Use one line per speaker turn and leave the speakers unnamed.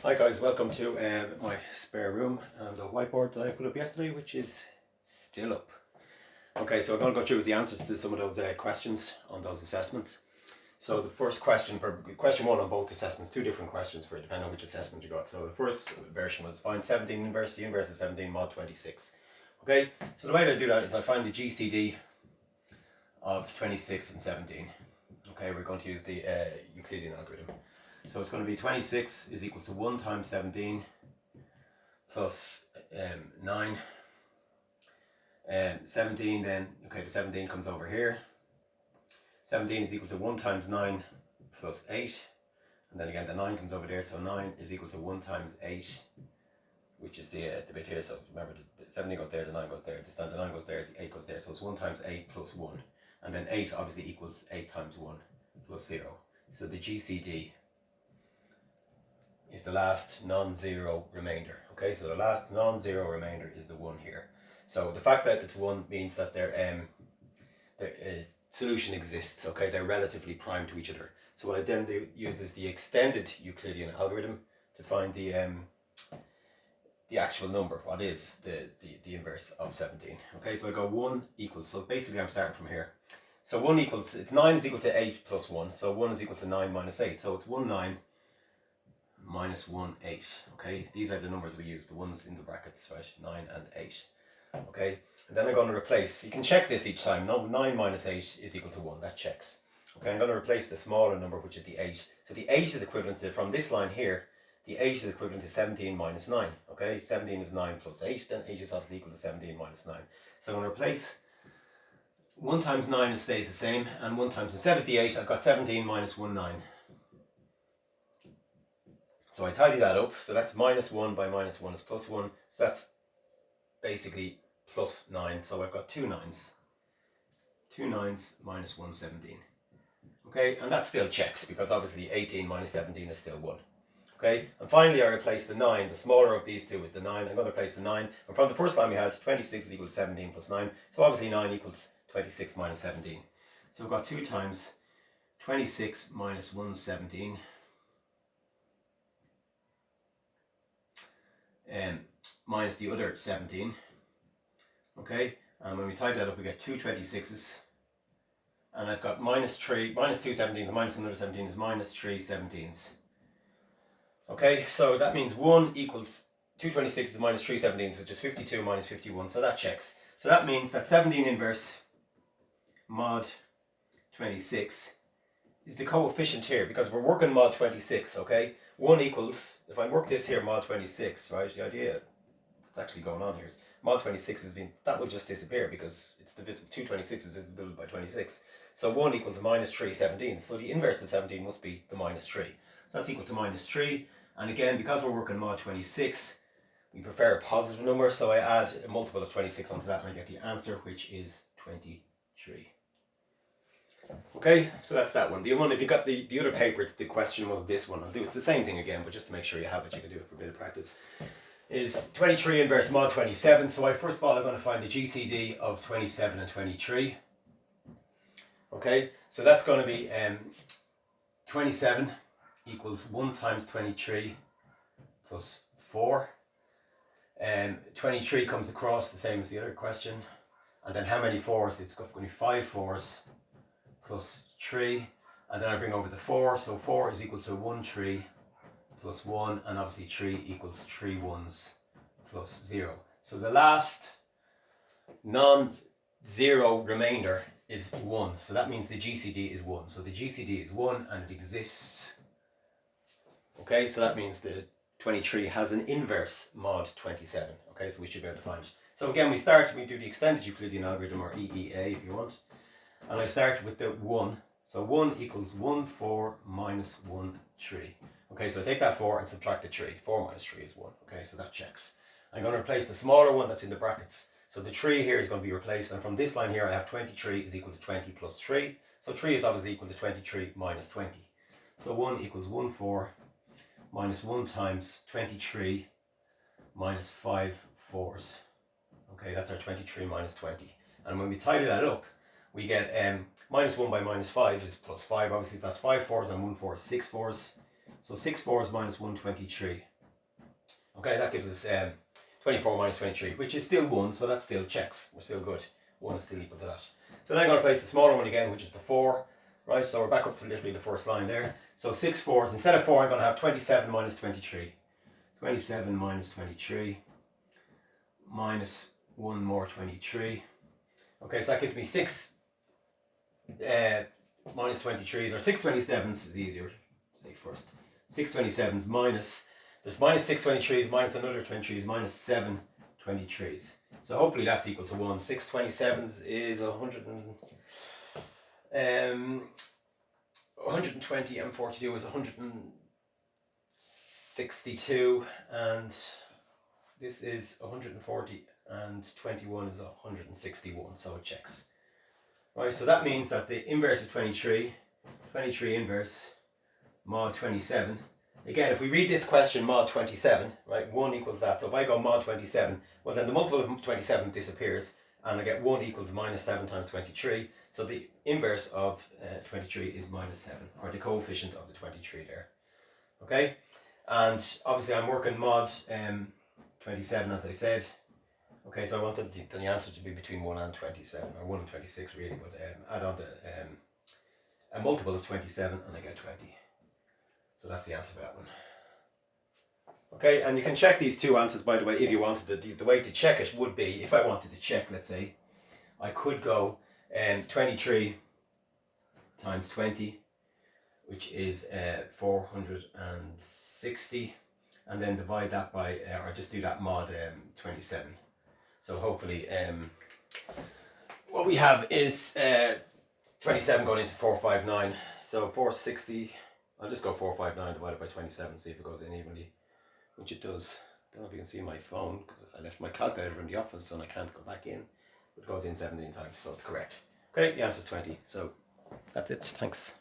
Hi guys, welcome to my spare room and the whiteboard that I put up yesterday, which is still up. Okay, so I'm going to go through the answers to some of those questions on those assessments. So the first question, for question one on both assessments, two different questions for it, depending on which assessment you got. So the first version was find 17 inverse, the inverse of 17 mod 26. Okay, so the way I do that is I find the GCD of 26 and 17. Okay, we're going to use the Euclidean algorithm. So it's going to be 26 is equal to 1 times 17 plus 9. 17 then, okay, the 17 comes over here. 17 is equal to 1 times 9 plus 8. And then again, the 9 comes over there, so 9 is equal to 1 times 8, which is the bit here. So remember, the 17 goes there, the 9 goes there, this time the 9 goes there, the 8 goes there. So it's 1 times 8 plus 1. And then 8 obviously equals 8 times 1 plus 0. So the GCD is the last non-zero remainder. Okay, so the last non-zero remainder is the 1 here. So the fact that it's 1 means that their solution exists. Okay, they're relatively prime to each other. So what I then do use is the extended Euclidean algorithm to find the actual number. What is the inverse of 17? Okay, so I go 1 equals. So basically, I'm starting from here. So 1 equals. It's 9 is equal to 8 plus 1. So 1 is equal to 9 minus 8. So it's 1 9 minus 1 8. Okay, these are the numbers we use, the ones in the brackets, right? 9 and 8. Okay, and then I'm going to replace. You can check this each time. No, 9 minus 8 is equal to 1. That checks. Okay, I'm going to replace the smaller number, which is the 8. So the 8 is equivalent to, from this line here, the 8 is equivalent to 17 minus 9. Okay, 17 is 9 plus 8. Then 8 is obviously equal to 17 minus 9. So I'm going to replace 1 times 9 stays the same, and 1 times, instead of the 8, I've got 17 minus 1 9. So I tidy that up. So that's minus 1 by minus 1 is plus 1. So that's basically plus 9. So I've got 2 9s. 2 9s minus 1 17. Okay, and that still checks because obviously 18 minus 17 is still 1. Okay, and finally I replace the 9. The smaller of these two is the 9. I'm going to replace the 9. And from the first line we had 26 is equal to 17 plus 9. So obviously 9 equals 26 minus 17. So we've got 2 times 26 minus 117. Minus the other 17. Okay, and when we type that up we get 2 26s, and I've got minus 2 17s minus another 17 is minus 3 17s. Okay, so that means 1 equals 2 26s minus 3 17s, which is 52 minus 51, so that checks. So that means that 17 inverse mod 26 is the coefficient here, because we're working mod 26, okay? 1 equals, if I work this here, mod 26, right? The idea that's actually going on here is mod 26 is being, that will just disappear because it's divisible. 2 26 is divisible by 26. So 1 equals minus 3 17. So the inverse of 17 must be the minus 3. So that's equal to minus 3. And again, because we're working mod 26, we prefer a positive number. So I add a multiple of 26 onto that and I get the answer, which is 23. Okay, so that's that one. The one, if you got the other paper, the question was this one. I'll do it's the same thing again, but just to make sure you have it, you can do it for a bit of practice. Is 23 inverse mod 27. So first of all I'm going to find the GCD of 27 and 23. Okay, so that's going to be 27 equals 1 times 23 plus 4. 23 comes across the same as the other question. And then how many 4s? It's going to be 5 4s plus 3, and then I bring over the 4, so 4 is equal to 1 3 plus 1, and obviously 3 equals 3 1s plus 0. So the last non-zero remainder is 1, so that means the GCD is 1. So the GCD is 1 and it exists. Okay, so that means the 23 has an inverse mod 27. Okay, so we should be able to find it. So again, we do the extended Euclidean algorithm, or EEA if you want. And I start with the 1. So 1 equals 1 4 minus 1 3. Okay, so I take that 4 and subtract the 3. 4 minus 3 is 1. Okay, so that checks. I'm going to replace the smaller one that's in the brackets. So the 3 here is going to be replaced. And from this line here, I have 23 is equal to 20 plus 3. So 3 is obviously equal to 23 minus 20. So 1 equals 1 4 minus 1 times 23 minus 5 4s. Okay, that's our 23 minus 20. And when we tidy that up, we get minus 1 by minus 5 is plus 5. Obviously, that's 5 4s and 1 4 is 6 4s. So 6 fours minus 123. Okay, that gives us 24 minus 23, which is still 1, so that still checks. We're still good. 1 is still equal to that. So now I'm going to place the smaller one again, which is the 4. Right, so we're back up to literally the first line there. So 6 fours. Instead of 4, I'm going to have 27 minus 23. 27 minus 23 minus 1 more 23. Okay, so that gives me 6 minus 23s, or 6 27s is easier to say first. 6 27s minus, there's minus 6 23s, minus another 23s, minus 7 23s. So hopefully that's equal to 1. 6 27s is 120 and 42 is 162, and this is 140 and 21 is 161, so it checks. Right, so that means that the inverse of 23 inverse mod 27. Again, if we read this question mod 27, right, 1 equals that. So if I go mod 27, well then the multiple of 27 disappears, and I get 1 equals minus 7 times 23. So the inverse of 23 is minus 7, or the coefficient of the 23 there. Okay, and obviously I'm working mod 27, as I said. Okay, so I wanted the answer to be between 1 and 27, or 1 and 26 really, but add on a multiple of 27 and I get 20. So that's the answer for that one. Okay, and you can check these two answers, by the way, if you wanted. The way to check it would be, if I wanted to check, let's say, I could go 23 times 20, which is 460, and then divide that by, or just do that mod 27. So hopefully what we have is 27 going into 459. So 460, I'll just go 459 divided by 27, see if it goes in evenly, which it does. I don't know if you can see my phone because I left my calculator in the office and I can't go back in. But it goes in 17 times, so it's correct. Okay, the answer is 20. So that's it. Thanks.